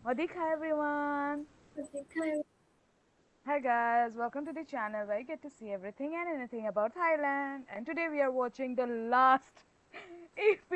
Wadika everyone! Okay. Hi guys, welcome to the channel where you get to see everything and anything about Thailand. And today we are watching the last EP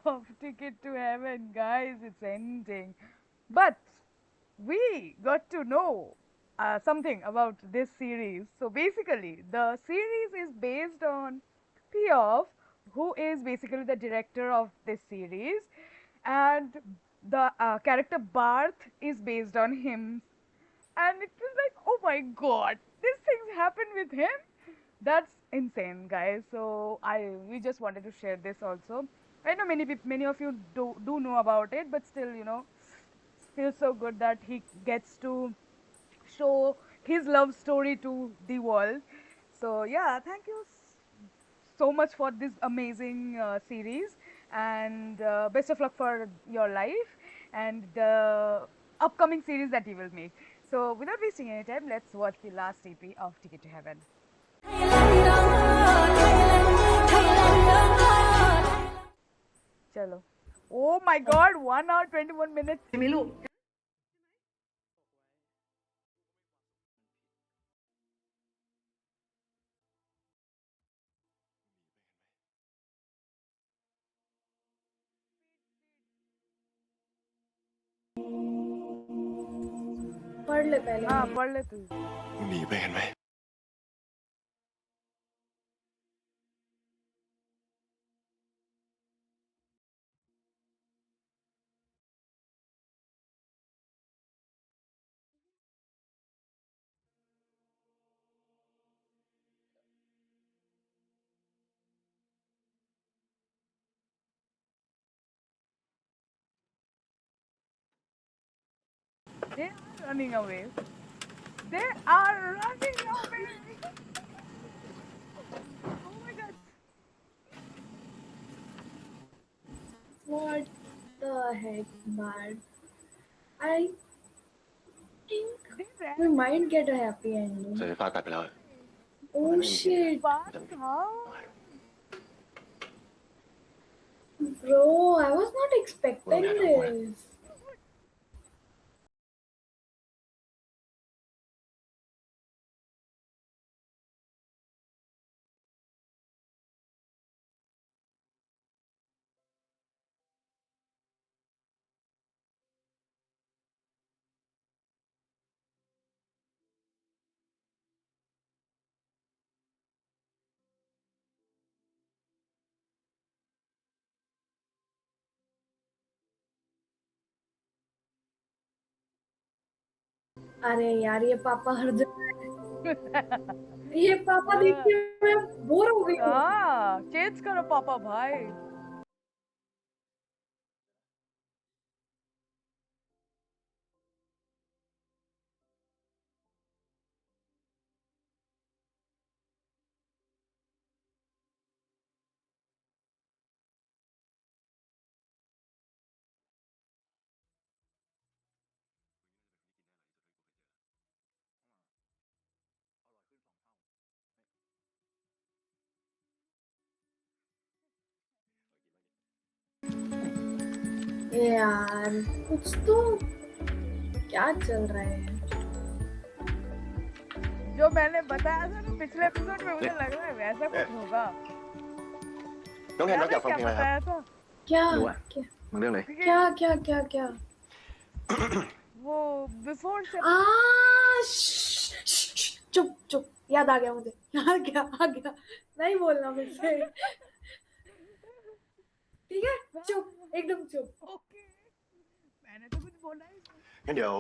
of Ticket to Heaven, guys. It's ending. But we got to know something about this series. So basically, the series is based on Piof, who is basically the director of this series, and the character Barth is based on him. And it was like, oh my god, these things happen with him. That's insane, guys. So we just wanted to share this also. I know many of you do know about it, but still, feels so good that he gets to show his love story to the world. So yeah, thank you so much for this amazing series, and best of luck for your life and the upcoming series that you will make. So without wasting any time, let's watch the last EP of Ticket to Heaven. Chalo. Oh my god, 1 hour 21 minutes. ใช่ไหมลูก पढ़ ले पहले हाँ मेरे पढ़ ले तू. มึงหนีไปเห็นไหม They are running away. They are running away. Oh my god. what the heck man I think They ran we might away. get a happy เส ending ยฟ้าตัดไปแล้ว oh shit But how? bro I was not กูต้อง expecting แทนทั้งกูนะ this अरे यार ये पापा हर जगह ये पापा देख हाँ के मैं बोर हो गई हूँ चेंज करो पापा भाई. यार कुछ तो क्या चल रहा है जो मैंने बताया था ना पिछले एपिसोड में, मुझे लग रहा है वैसा कुछ होगा. น้องแทน याद น้องอ है ยากฟัง क्या เพลงอะไรครับ बताया था? क्या รู้อะ क्या มึงเรื่องไหน क्या क्या क्या क्या वो बिफोर से चुप चुप याद आ गया मुझे आ गया नहीं बोलना फिर से ठीक है चुप एकदम चुप ओके, मैंने तो कुछ बोला ही नहीं. งั้นเดี๋ยว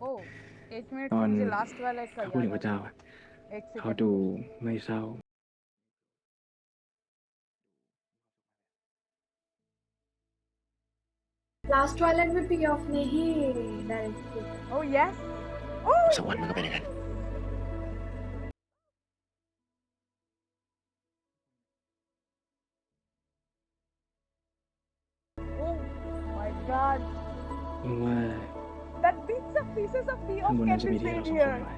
Oh, 8 minutes ตอน मुझे last वाला का เขาพูด याद ถึงพ आ ระเจ้า गया อะ एक เขา सेकंड ดูไม่เศร้า लास्ट वाले में पी ऑफ ने ही डायरेक्ट किया। Oh yes oh สักวันมันก็เป็นอย่างนั้น oh my god เพราะว่า that bits of pieces of pee ข้าง off บน can นั้นจะ be มีที่ seen เราสองคน here ไว้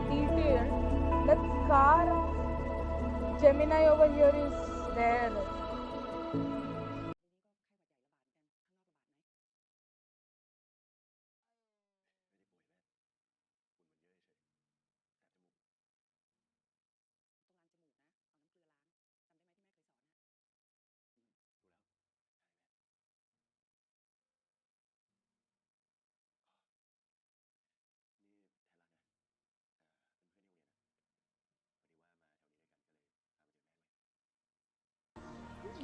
detailed. That scar of Gemini over here is there.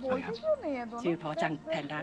बोलते क्यों नहीं है दोनों ชื่อเพราะจังแพนด้า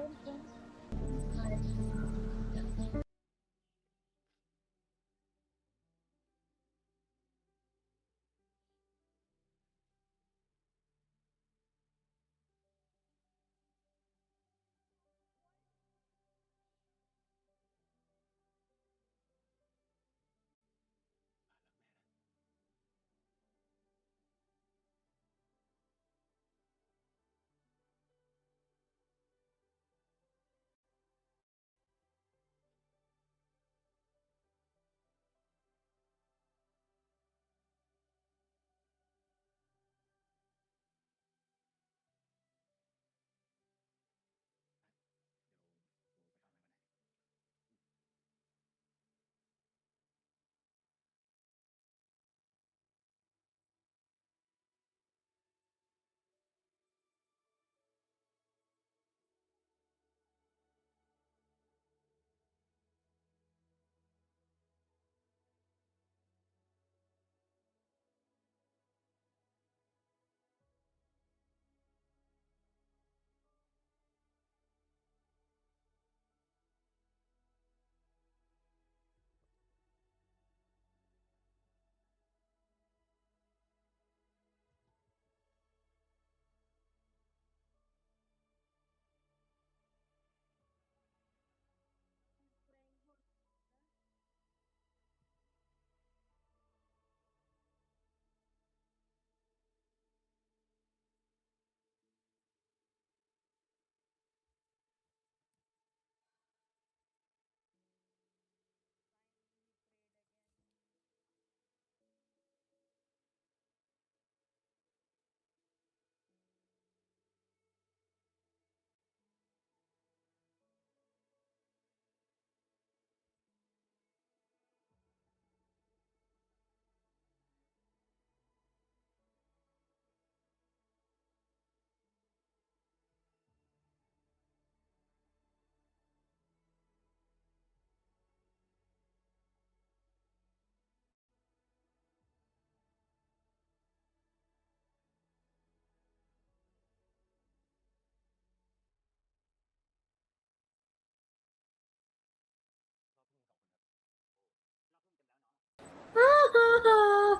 हाँ,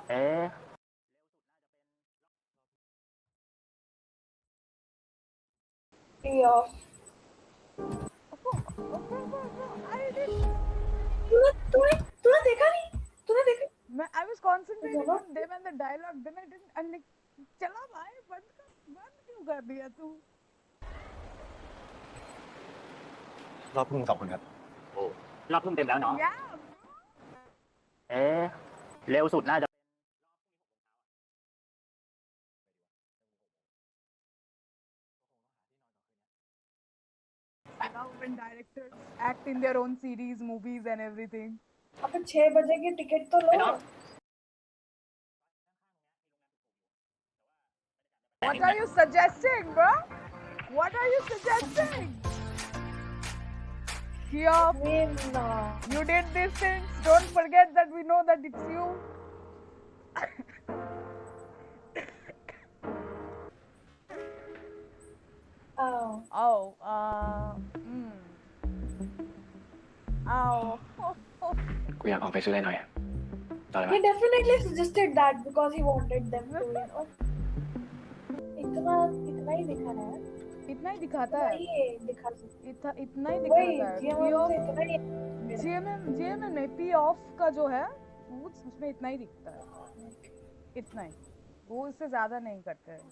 เอ๊ะ pee off। I did तूने तूने देखा नहीं? तूने देखा? I was concentrating चलो। on them and the dialogue then I didn't I'm like चला भाई बंद क्यों कर दिया तू รอบพรุ่งขอบคุณครับ โอ้รอบทุ่มเต็มแล้วเนาะ yeah เอ๊ะ เร็วสุดน่าจะ now when directors act in their own series movies and everything अबे 6 बजे की टिकट तो लो। what are you suggesting bro what are you suggesting yeah Meena, you did these things don't forget that we know that it's you Oh, ow. กูอยากออกไปซื้ออะไรหน่อยอะต่อเลย He ปะ definitely suggested that because he wanted them to, you know. इतना इतना ही दिखा है इतना ही दिखाता इतना है ही दिखा इतना ही वही दिखाता है GMM से इतना ही GMM नहीं पी ऑफ का जो है उसमें इतना ही दिखता है इतना ही वो इससे ज्यादा नहीं करते हैं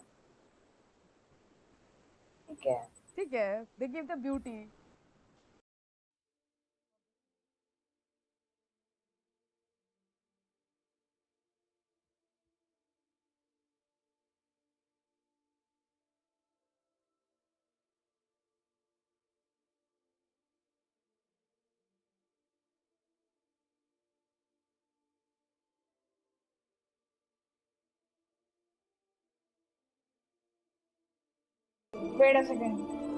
ठीक है they give the beauty Wait a second.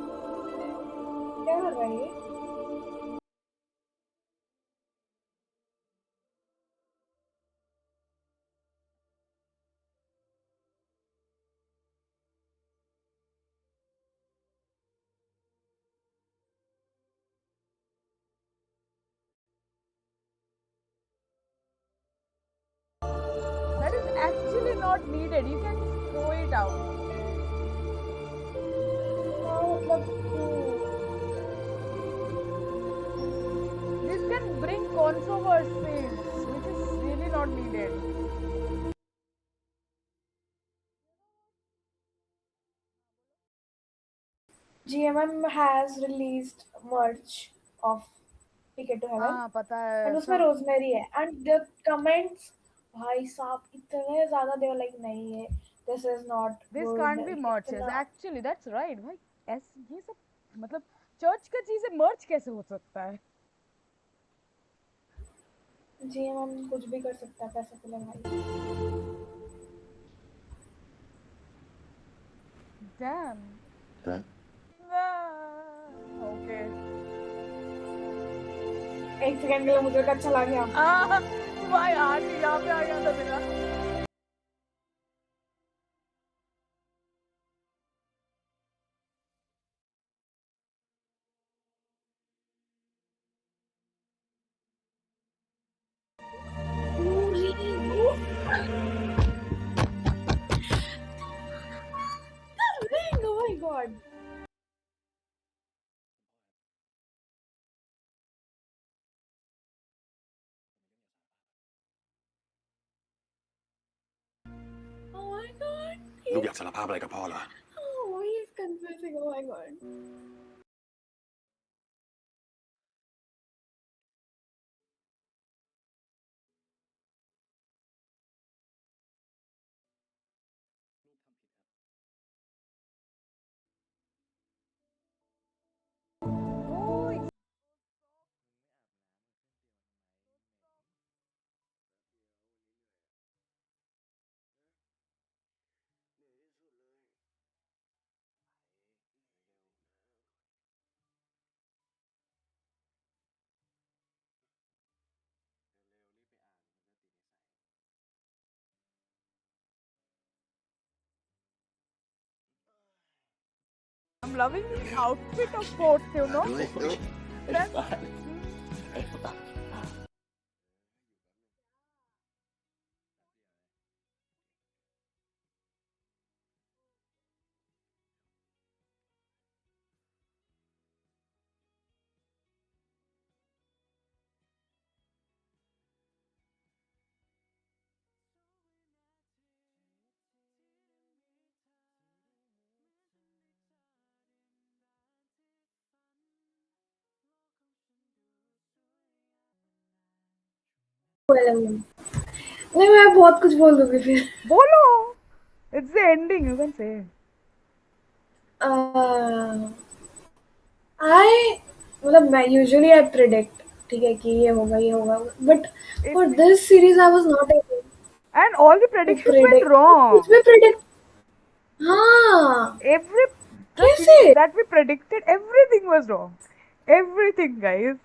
क्या कर रहा है ये? that is actually not needed you can throw it out this can bring controversies which is really not needed GMM has released merch of Ticket to Heaven हाँ पता है and उसमें सब रोजमेरी है and the comments भाई साहब इतने ज्यादा they were like नहीं है this is not this good can't be merches इतना actually that's right भाई ऐसे ये सब मतलब चर्च का चीजें मर्च कैसे हो सकता है GMM कुछ भी कर सकता है पैसे के लिए भाई damn हाँ? okay एक सेकंड के लिए मुझे अच्छा लग गया भाई आज ही यहाँ पे आ गया था मेरा Oh my god oh my god ลูกอยากสารภาพอะไรกับพ่อเหรอ oh he's confessing oh my god I'm loving the outfit of both, you know. That's, नहीं मैं बहुत कुछ बोल दूंगी फिर bolo. It's the ending, you can say. I मतलब मैं usually I predict ठीक है कि ये होगा but for this series I was not able And all the to predictions predict went wrong. कुछ भी predict हाँ Every the कैसे things that we predicted, everything was wrong. Everything, guys.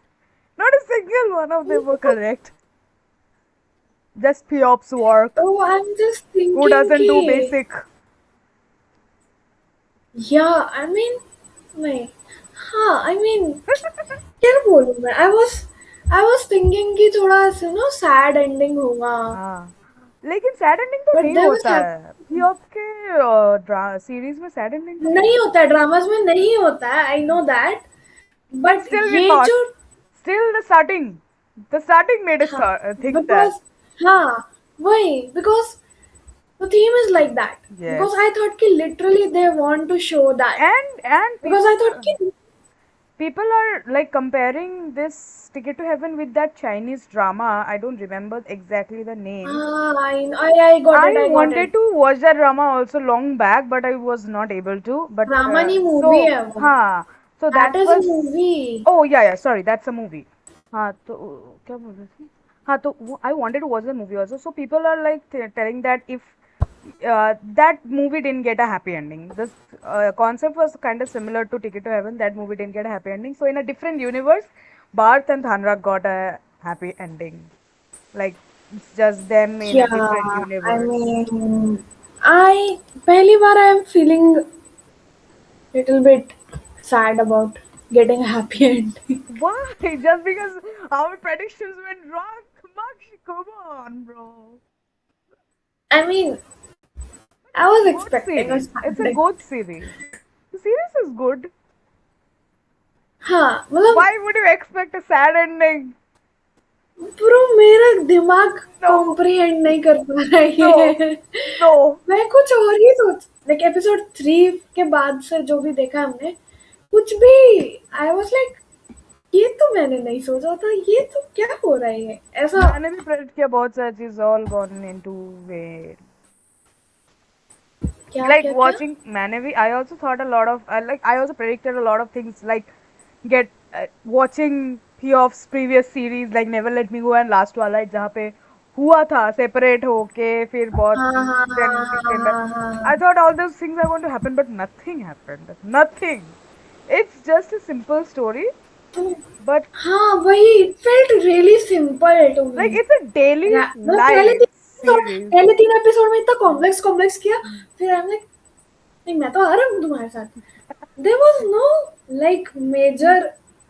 Not a single one of them were correct. Just Piop's work. oh I'm just thinking Who doesn't do कि basic? yeah I mean नहीं हाँ I mean क्या बोलूँ मैं I was thinking कि थोड़ा ऐसे ना sad ending होगा हाँ, लेकिन सैड एंडिंग तो but नहीं there was होता happy है पीओफ के सीरीज में सैड एंडिंग तो नहीं नहीं होता होता है ड्रामास में नहीं होता है I know that but but still we ये थॉट जो still the starting made us हाँ थिंक दैट because हाँ वही because the theme is like that yes because I thought कि literally they want to show that and because I thought कि people are like comparing this Ticket to Heaven with that Chinese drama. I don't remember exactly the name. I got it I I got wanted it to watch that drama also long back, but I was not able to. But Ramani movie so, है वो हाँ, so that that is a was. movie Oh yeah, yeah. Sorry, that's a movie. हाँ तो क्या बोल रही थी? हाँ तो I wanted to watch the movie also. So people are like telling that if that movie didn't get a happy ending. This concept was kind of similar to Ticket to Heaven. That movie didn't get a happy ending. So in a different universe, Bharth and Thanra got a happy ending. Like it's just them in a different yeah I universe. mean I पहली बार I am feeling little bit sad about getting a happy ending Why? Just because our predictions went wrong? Makshi, come on, bro. I mean I It's was a good expecting a series. sad It's a ending good series. The series is good. हाँ मतलब Why would you expect a sad ending? Bro मेरा दिमाग No, comprehend नहीं कर पा रहा है no, ये no. मैं कुछ और ही सोच लाइक एपिसोड 3 के बाद से जो भी देखा हमने कुछ भी आई वाज लाइक ये तो मैंने नहीं सोचा था ये तो क्या हो रहा है ये ऐसा मैंने भी प्रेडिक्ट किया बहुत सारी चीज all gone into vain. क्या Like क्या क्या watching मैंने भी I also thought a lot of I also predicted a lot of things like get watching Theoph's previous series like Never Let Me Go and Last Twilight जहाँ पे हुआ था separate होके फिर बहुत हाँ हाँ then हाँ he हाँ came back. हाँ I हाँ thought all those things are going to happen but nothing happened. Nothing. It's just a simple story तो but हाँ वही it felt really simple to like me it's a daily मतलब life series. पहले 3 episode में इतना complex complex किया फिर I am like नहीं मैं तो आ रहा हूँ तुम्हारे साथ there was no like major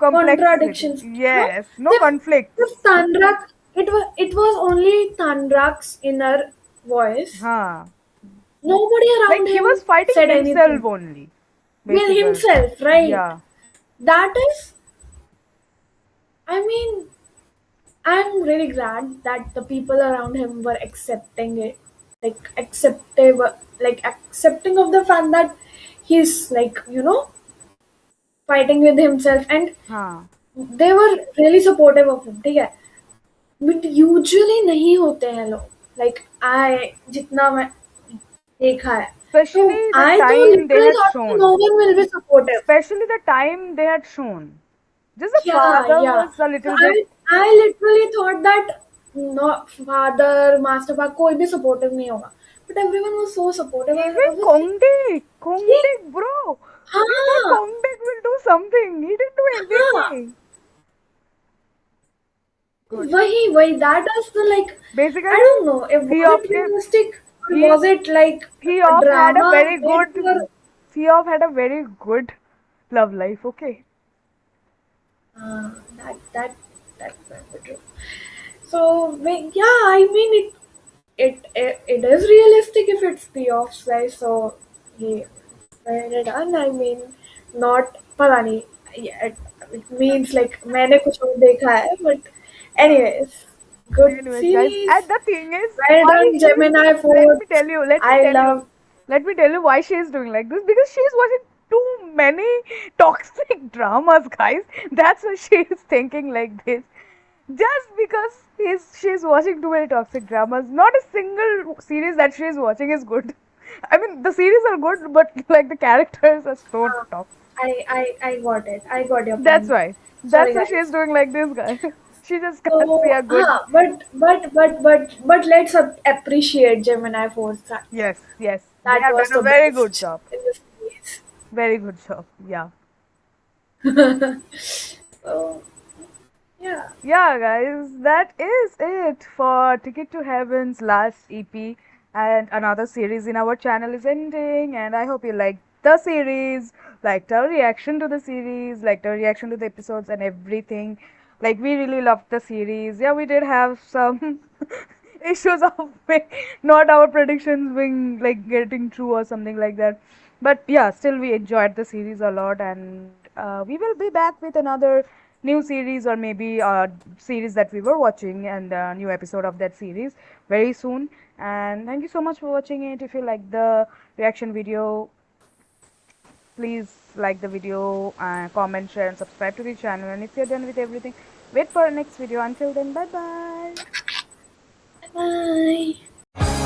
Complexity. contradictions no Yes. No if conflicts. if Tandrak it was only Tandrak's inner voice Huh. nobody Like around he him was fighting said himself anything only, with basically. himself right Yeah. that is I mean I'm really glad that the people around him were accepting it like acceptive like accepting of the fact that he's like fighting with himself and हाँ. they were really supportive of him ठीक है but usually नहीं होते हैं लोग like I जितना मैं देखा है तो Especially the आई तो time they literally had thought कि no shown. One will be supportive Especially the time they had shown. Just the या father या was a तो little bit. I literally thought that no father master पा कोई भी supportive नहीं होगा but everyone was so supportive I Even was Kongdik, ये Kongdik, bro. We thought हाँ Kongdik will do something. He didn't do हाँ anything. Good. वही वही that is the like Basically, I don't know if he was of it realistic or he was it like he a of had a drama very made good for Theof had a very good love life. Okay. uh, that that's very true. So yeah, I mean it is realistic if it's the off slice. So yeah, well done. I mean, not पता नहीं. Yeah, it means like मैंने कुछ और देखा है, but anyways, good Anyways, guys, series. and the thing is, Well why done, she's Gemini let me Force. tell you, let me I tell you, love. let me tell you why she is doing like this because she is watching too many toxic dramas, guys. That's why she is thinking like this. Just because she's watching too many toxic dramas, not a single series that she is watching is good. I mean, the series are good, but like the characters are so toxic. I got it. I got your That's point. why. Sorry, That's why she is guys. doing like this, guy. She just can't see So, a good. but let's appreciate Gemini Force. Yes, yes. They That have done was a the very good best job. in the series. Very good job. Yeah. So, yeah. Yeah, guys, that is it for Ticket to Heaven's last EP. And another series in our channel is ending. And I hope you liked the series. liked our reaction to the series, liked our reaction to the episodes and everything. Like we really loved the series. Yeah, we did have some issues of not our predictions being like getting true or something like that. But yeah, still we enjoyed the series a lot, and we will be back with another new series, or maybe a series that we were watching, and a new episode of that series very soon. And thank you so much for watching it. If you like the reaction video, please like the video, comment, share and subscribe to the channel. And if you're done with everything, wait for our next video. Until then, bye bye. Bye.